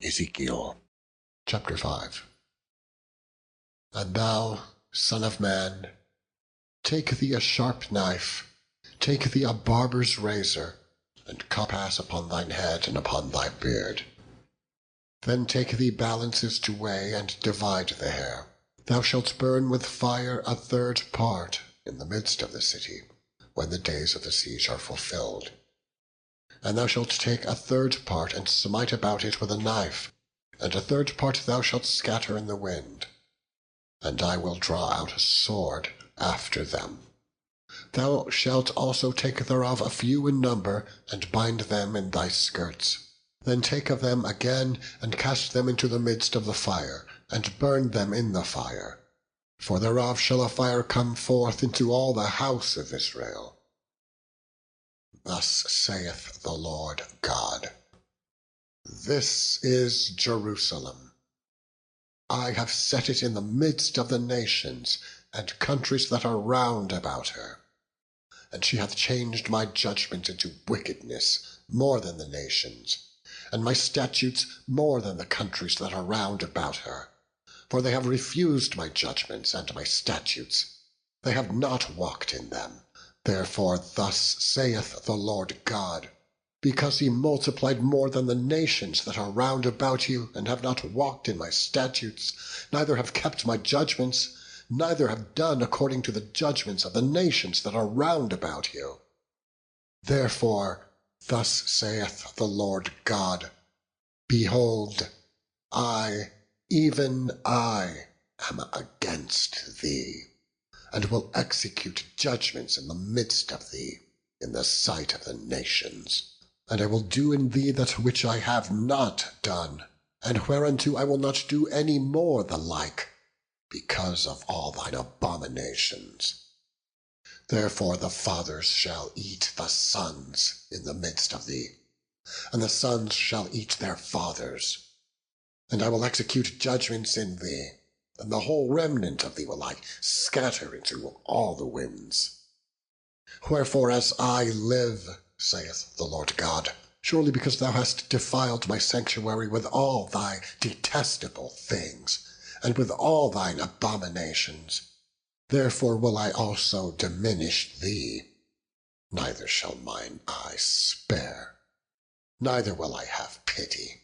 Ezekiel chapter 5. And thou, son of man, take thee a sharp knife, take thee a barber's razor, and compass upon thine head and upon thy beard. Then take thee balances to weigh and divide the hair. Thou shalt burn with fire a third part in the midst of the city, when the days of the siege are fulfilled. And thou shalt take a third part and smite about it with a knife, and a third part thou shalt scatter in the wind. And I will draw out a sword after them. Thou shalt also take thereof a few in number, and bind them in thy skirts. Then take of them again, and cast them into the midst of the fire, and burn them in the fire. For thereof shall a fire come forth into all the house of Israel. Thus saith the Lord God, This is Jerusalem. I have set it in the midst of the nations, and countries that are round about her. And she hath changed my judgment into wickedness more than the nations, and my statutes more than the countries that are round about her. For they have refused my judgments and my statutes. They have not walked in them. Therefore thus saith the Lord God, Because ye multiplied more than the nations that are round about you, and have not walked in my statutes, neither have kept my judgments, neither have done according to the judgments of the nations that are round about you. Therefore thus saith the Lord God, Behold, I, even I, am against thee, and will execute judgments in the midst of thee, in the sight of the nations. And I will do in thee that which I have not done, and whereunto I will not do any more the like, because of all thine abominations. Therefore the fathers shall eat the sons in the midst of thee, and the sons shall eat their fathers. And I will execute judgments in thee, and the whole remnant of thee will I scatter into all the winds. Wherefore, as I live, saith the Lord God, surely because thou hast defiled my sanctuary with all thy detestable things, and with all thine abominations, therefore will I also diminish thee. Neither shall mine eye spare, neither will I have pity.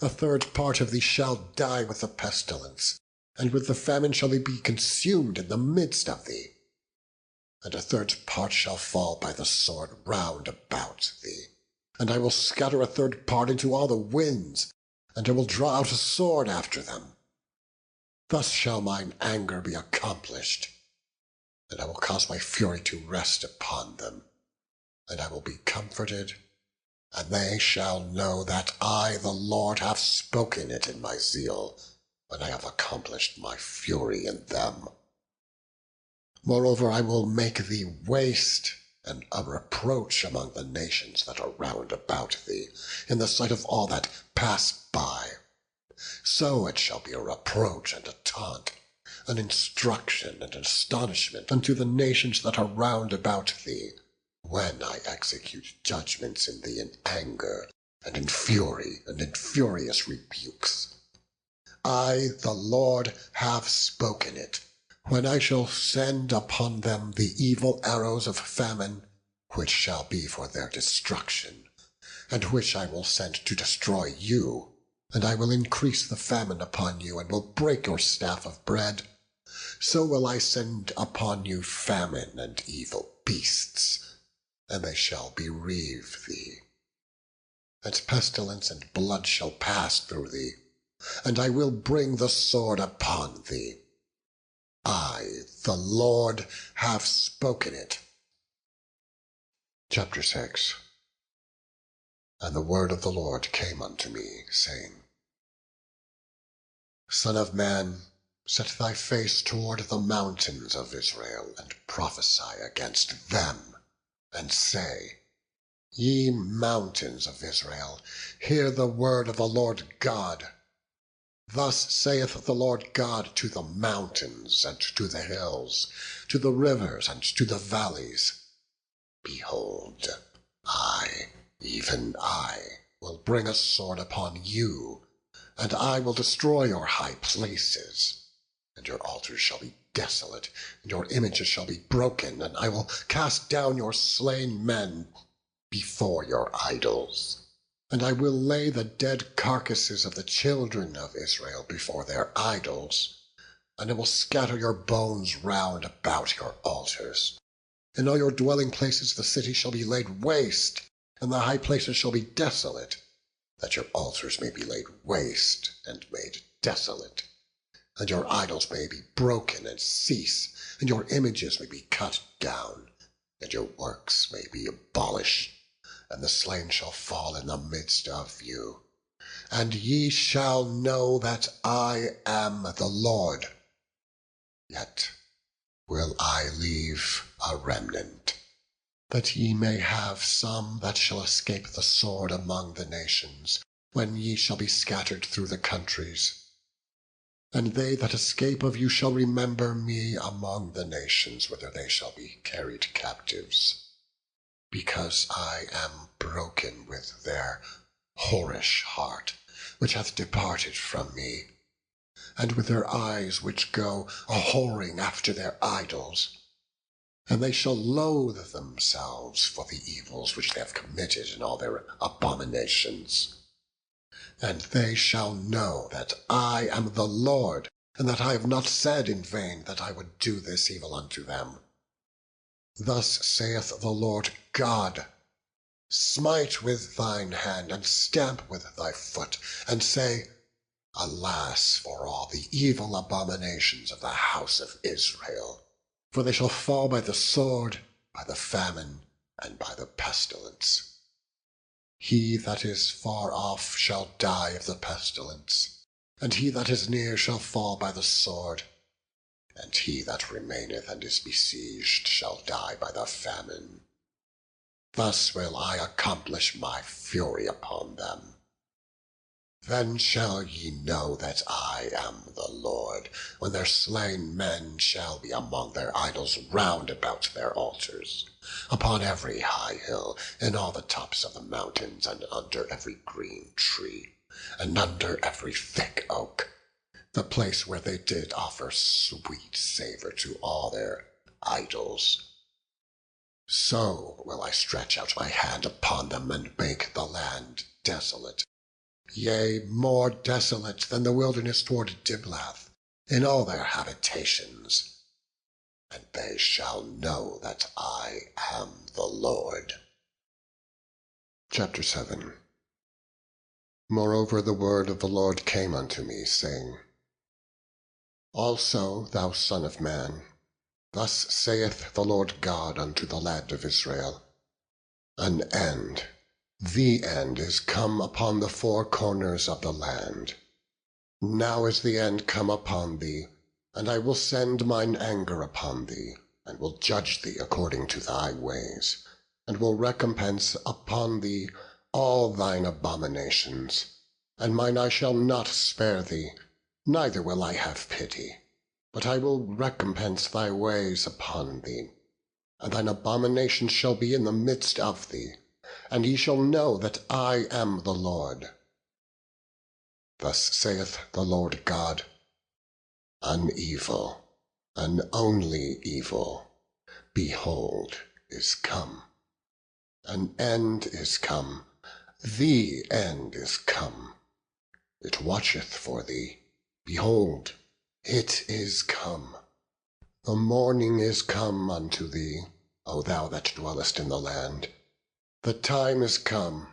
A third part of thee shall die with the pestilence, and with the famine shall they be consumed in the midst of thee. And a third part shall fall by the sword round about thee. And I will scatter a third part into all the winds, and I will draw out a sword after them. Thus shall mine anger be accomplished, and I will cause my fury to rest upon them. And I will be comforted, and they shall know that I, the Lord, have spoken it in my zeal, when I have accomplished my fury in them. Moreover, I will make thee waste, and a reproach among the nations that are round about thee, in the sight of all that pass by. So it shall be a reproach and a taunt, an instruction and an astonishment unto the nations that are round about thee, when I execute judgments in thee in anger, and in fury, and in furious rebukes. I, the Lord, have spoken it, when I shall send upon them the evil arrows of famine, which shall be for their destruction, and which I will send to destroy you. And I will increase the famine upon you, and will break your staff of bread. So will I send upon you famine and evil beasts, and they shall bereave thee. And pestilence and blood shall pass through thee, and I will bring the sword upon thee. I, the Lord, have spoken it. Chapter 6. And the word of the Lord came unto me, saying, Son of man, set thy face toward the mountains of Israel, and prophesy against them, and say, Ye mountains of Israel, hear the word of the Lord God. Thus saith the Lord God to the mountains, and to the hills, to the rivers, and to the valleys, Behold, I, even I, will bring a sword upon you, and I will destroy your high places. And your altars shall be desolate, and your images shall be broken, and I will cast down your slain men before your idols. And I will lay the dead carcasses of the children of Israel before their idols, and I will scatter your bones round about your altars. In all your dwelling places the city shall be laid waste, and the high places shall be desolate, that your altars may be laid waste and made desolate, and your idols may be broken and cease, and your images may be cut down, and your works may be abolished, and the slain shall fall in the midst of you. And ye shall know that I am the Lord. Yet will I leave a remnant, that ye may have some that shall escape the sword among the nations, when ye shall be scattered through the countries. And they that escape of you shall remember me among the nations, whither they shall be carried captives, because I am broken with their whorish heart, which hath departed from me, and with their eyes which go a-whoring after their idols. And they shall loathe themselves for the evils which they have committed in all their abominations. And they shall know that I am the Lord, and that I have not said in vain that I would do this evil unto them. Thus saith the Lord God, smite with thine hand, and stamp with thy foot, and say, Alas for all the evil abominations of the house of Israel! For they shall fall by the sword, by the famine, and by the pestilence. He that is far off shall die of the pestilence, and he that is near shall fall by the sword, and he that remaineth and is besieged shall die by the famine. Thus will I accomplish my fury upon them. Then shall ye know that I am the Lord, when their slain men shall be among their idols round about their altars, upon every high hill, in all the tops of the mountains, and under every green tree, and under every thick oak, the place where they did offer sweet savour to all their idols. So will I stretch out my hand upon them, and make the land desolate, yea, more desolate than the wilderness toward Diblath, in all their habitations. And they shall know that I am the Lord. Chapter 7. Moreover the word of the Lord came unto me, saying, Also, thou son of man, thus saith the Lord God unto the land of Israel, An end, the end is come upon the four corners of the land. Now is the end come upon thee, and I will send mine anger upon thee, and will judge thee according to thy ways, and will recompense upon thee all thine abominations. And mine eye shall not spare thee, neither will I have pity, but I will recompense thy ways upon thee, and thine abominations shall be in the midst of thee, and ye shall know that I am the Lord. Thus saith the Lord God, An evil, an only evil, behold, is come. An end is come, the end is come. It watcheth for thee, behold, it is come. The morning is come unto thee, O thou that dwellest in the land. The time is come,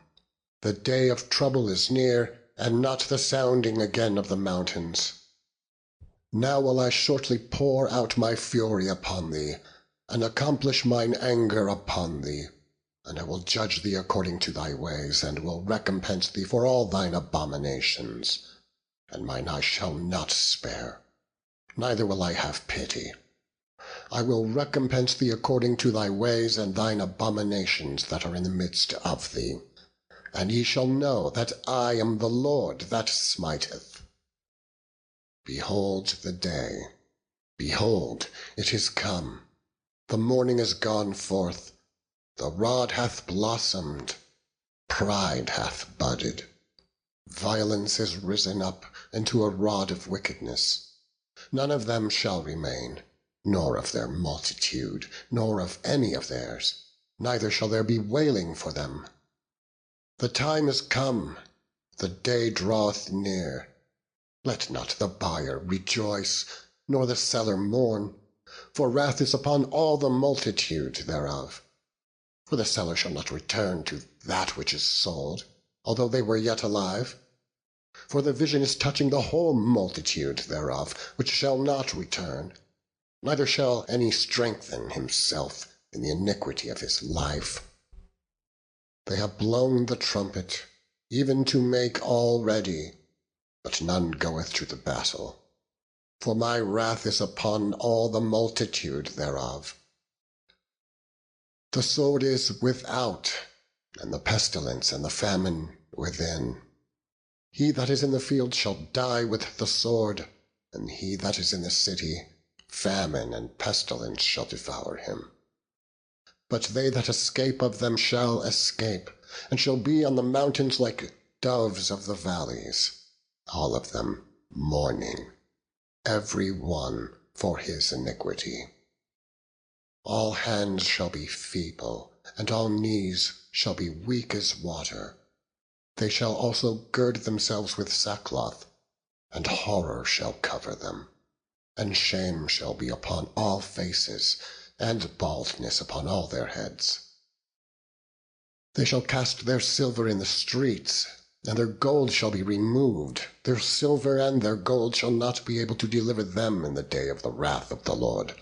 the day of trouble is near, and not the sounding again of the mountains. Now will I shortly pour out my fury upon thee, and accomplish mine anger upon thee, and I will judge thee according to thy ways, and will recompense thee for all thine abominations. And mine eye shall not spare, neither will I have pity. I will recompense thee according to thy ways and thine abominations that are in the midst of thee. And ye shall know that I am the Lord that smiteth. Behold the day, behold, it is come. The morning is gone forth, the rod hath blossomed. Pride hath budded. Violence is risen up into a rod of wickedness. None of them shall remain, nor of their multitude, nor of any of theirs, neither shall there be wailing for them. The time is come, the day draweth near. Let not the buyer rejoice, nor the seller mourn, for wrath is upon all the multitude thereof. For the seller shall not return to that which is sold, although they were yet alive. For the vision is touching the whole multitude thereof, which shall not return, neither shall any strengthen himself in the iniquity of his life. They have blown the trumpet, even to make all ready, but none goeth to the battle. For my wrath is upon all the multitude thereof. The sword is without, and the pestilence and the famine within. He that is in the field shall die with the sword, and he that is in the city, famine and pestilence shall devour him. But they that escape of them shall escape, and shall be on the mountains like doves of the valleys, all of them mourning, every one for his iniquity. All hands shall be feeble, and all knees shall be weak as water. They shall also gird themselves with sackcloth, and horror shall cover them, and shame shall be upon all faces, and baldness upon all their heads. They shall cast their silver in the streets, and their gold shall be removed. Their silver and their gold shall not be able to deliver them in the day of the wrath of the Lord.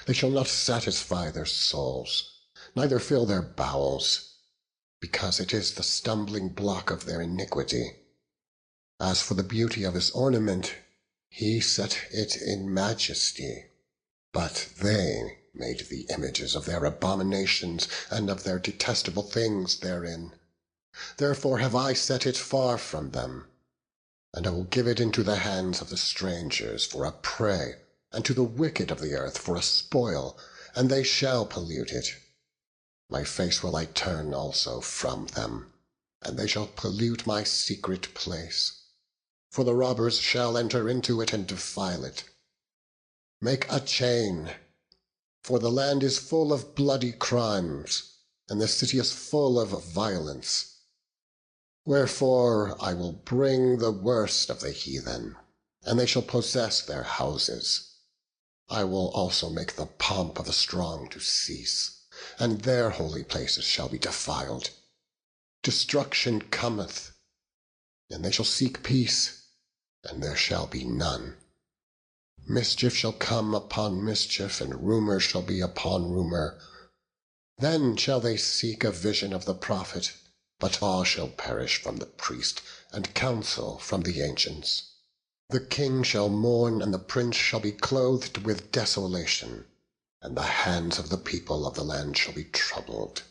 They shall not satisfy their souls, neither fill their bowels, because it is the stumbling block of their iniquity. As for the beauty of his ornament, he set it in majesty, but they made the images of their abominations and of their detestable things therein. Therefore have I set it far from them, and I will give it into the hands of the strangers for a prey, and to the wicked of the earth for a spoil, and they shall pollute it. My face will I turn also from them, and they shall pollute my secret place. For the robbers shall enter into it and defile it. Make a chain, for the land is full of bloody crimes, and the city is full of violence. Wherefore I will bring the worst of the heathen, and they shall possess their houses. I will also make the pomp of the strong to cease, and their holy places shall be defiled. Destruction cometh, and they shall seek peace, and there shall be none. Mischief shall come upon mischief, and rumor shall be upon rumor. Then shall they seek a vision of the prophet, but awe shall perish from the priest, and counsel from the ancients. The king shall mourn, and the prince shall be clothed with desolation, and the hands of the people of the land shall be troubled.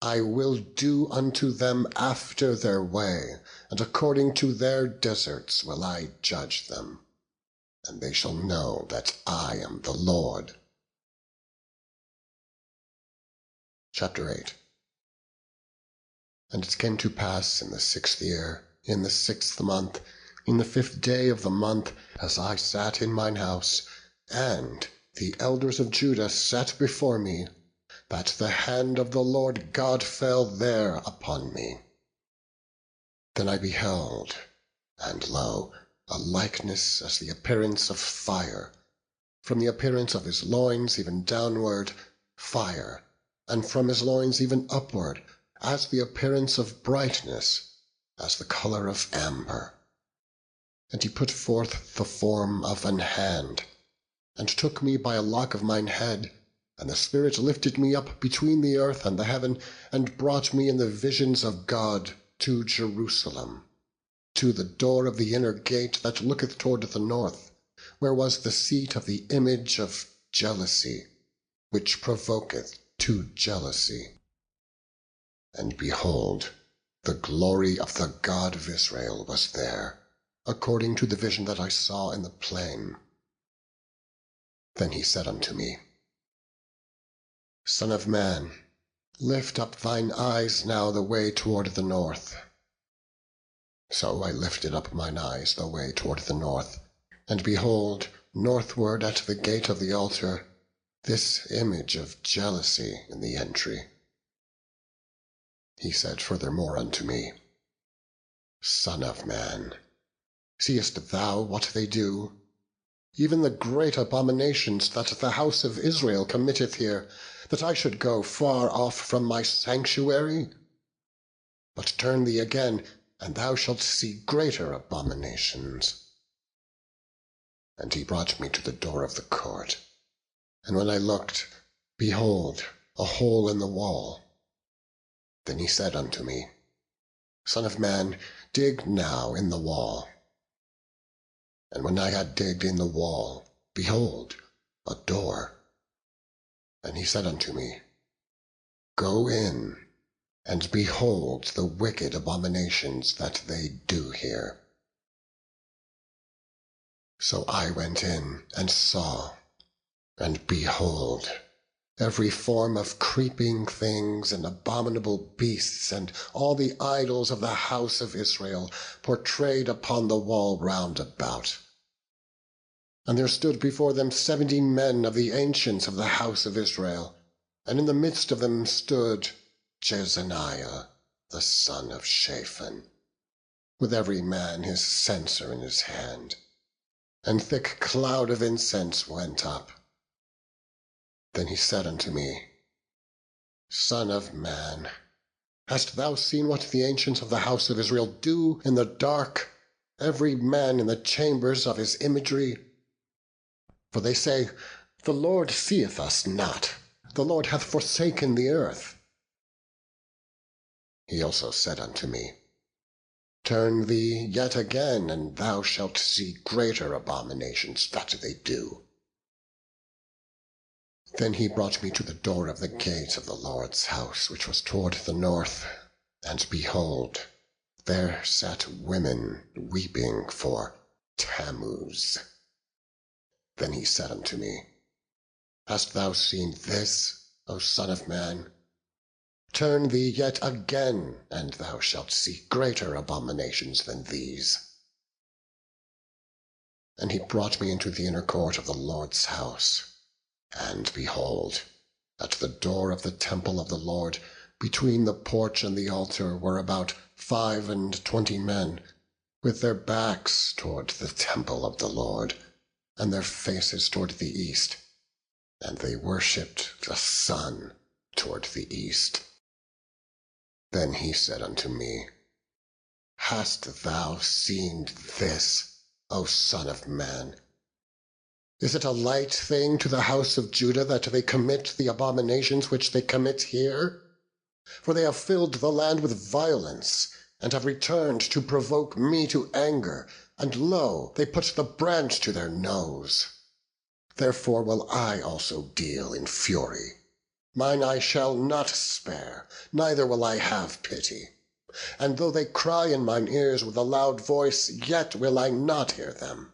I will do unto them after their way, and according to their deserts will I judge them, and they shall know that I am the Lord. Chapter 8. And it came to pass in the 6th year, in the 6th month, in the 5th day of the month, as I sat in mine house, and the elders of Judah sat before me, that the hand of the Lord God fell there upon me. Then I beheld, and lo, a likeness as the appearance of fire, from the appearance of his loins even downward, fire, and from his loins even upward, as the appearance of brightness, as the colour of amber. And he put forth the form of an hand, and took me by a lock of mine head, and the Spirit lifted me up between the earth and the heaven, and brought me in the visions of God to Jerusalem, to the door of the inner gate that looketh toward the north, where was the seat of the image of jealousy, which provoketh to jealousy. And behold, the glory of the God of Israel was there, according to the vision that I saw in the plain. Then he said unto me, Son of man, Lift up thine eyes now the way toward the north. So I lifted up mine eyes the way toward the north, and behold, northward at the gate of the altar, this image of jealousy in the entry. He said furthermore unto me, Son of man, seest thou what they do? Even the great abominations that the house of Israel committeth here, that I should go far off from my sanctuary? But turn thee again, and thou shalt see greater abominations. And he brought me to the door of the court. And when I looked, behold, a hole in the wall. Then he said unto me, Son of man, dig now in the wall. And when I had digged in the wall, behold, a door. And he said unto me, Go in, and behold the wicked abominations that they do here. So I went in and saw, and behold, every form of creeping things and abominable beasts, and all the idols of the house of Israel, portrayed upon the wall round about. And there stood before them 70 men of the ancients of the house of Israel, and in the midst of them stood Jezaniah, the son of Shaphan, with every man his censer in his hand. And thick cloud of incense went up. Then he said unto me, Son of man, hast thou seen what the ancients of the house of Israel do in the dark, every man in the chambers of his imagery? For they say, The Lord seeth us not, the Lord hath forsaken the earth. He also said unto me, Turn thee yet again, and thou shalt see greater abominations that they do. Then he brought me to the door of the gate of the Lord's house, which was toward the north, and behold, there sat women weeping for Tammuz. Then he said unto me, Hast thou seen this, O son of man? Turn thee yet again, and thou shalt see greater abominations than these. And he brought me into the inner court of the Lord's house, and behold, at the door of the temple of the Lord, between the porch and the altar, were about 25 men, with their backs toward the temple of the Lord, and their faces toward the east, and they worshipped the sun toward the east. Then he said unto me, Hast thou seen this, O son of man? Is it a light thing to the house of Judah that they commit the abominations which they commit here? For they have filled the land with violence, and have returned to provoke me to anger, and lo, they put the brand to their nose. Therefore will I also deal in fury. Mine I shall not spare, neither will I have pity. And though they cry in mine ears with a loud voice, yet will I not hear them.